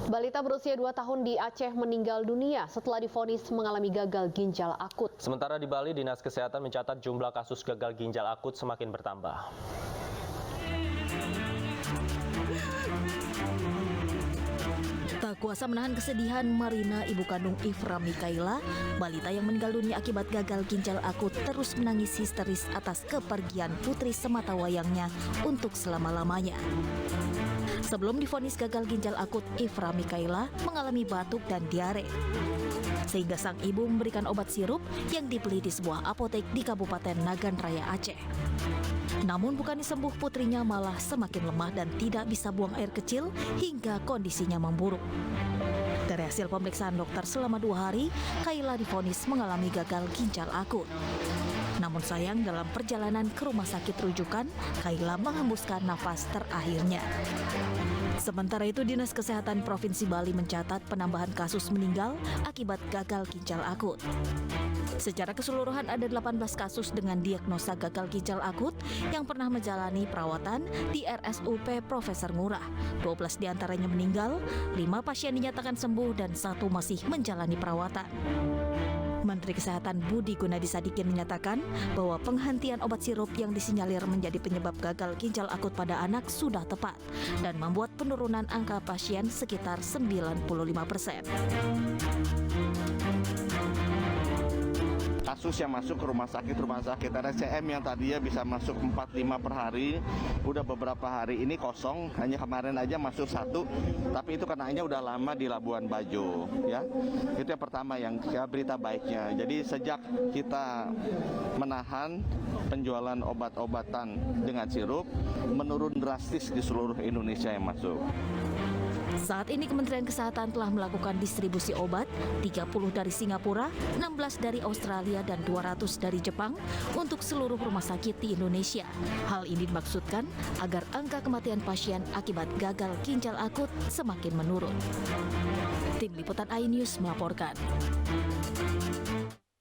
Balita berusia 2 tahun di Aceh meninggal dunia setelah divonis mengalami gagal ginjal akut. Sementara di Bali, Dinas Kesehatan mencatat jumlah kasus gagal ginjal akut semakin bertambah. Tak kuasa menahan kesedihan Marina, ibu kandung Ifra Mikaela, balita yang meninggal dunia akibat gagal ginjal akut, terus menangis histeris atas kepergian putri sematawayangnya untuk selama-lamanya. Sebelum divonis gagal ginjal akut, Ifra Mikaela mengalami batuk dan diare, sehingga sang ibu memberikan obat sirup yang dibeli di sebuah apotek di Kabupaten Nagan Raya, Aceh. Namun bukan sembuh, putrinya malah semakin lemah dan tidak bisa buang air kecil hingga kondisinya memburuk. Dari hasil pemeriksaan dokter selama 2 hari, Kaila divonis mengalami gagal ginjal akut. Namun sayang, dalam perjalanan ke rumah sakit rujukan, Kaila menghembuskan nafas terakhirnya. Sementara itu, Dinas Kesehatan Provinsi Bali mencatat penambahan kasus meninggal akibat gagal ginjal akut. Secara keseluruhan ada 18 kasus dengan diagnosa gagal ginjal akut yang pernah menjalani perawatan di RSUP Profesor Ngurah. 12 diantaranya meninggal, 5 pasien dinyatakan sembuh dan 1 masih menjalani perawatan. Menteri Kesehatan Budi Gunadi Sadikin menyatakan bahwa penghentian obat sirup yang disinyalir menjadi penyebab gagal ginjal akut pada anak sudah tepat dan membuat penurunan angka pasien sekitar 95%. Kasus yang masuk ke rumah sakit RSCM yang tadinya bisa masuk 4-5 per hari, udah beberapa hari ini kosong, hanya kemarin aja masuk 1, tapi itu karenanya udah lama di Labuan Bajo, ya. Itu yang pertama, yang berita baiknya. Jadi sejak kita menahan penjualan obat-obatan dengan sirup, menurun drastis di seluruh Indonesia yang masuk. Saat ini Kementerian Kesehatan telah melakukan distribusi obat 30 dari Singapura, 16 dari Australia, dan 200 dari Jepang untuk seluruh rumah sakit di Indonesia. Hal ini dimaksudkan agar angka kematian pasien akibat gagal ginjal akut semakin menurun. Tim Liputan iNews melaporkan.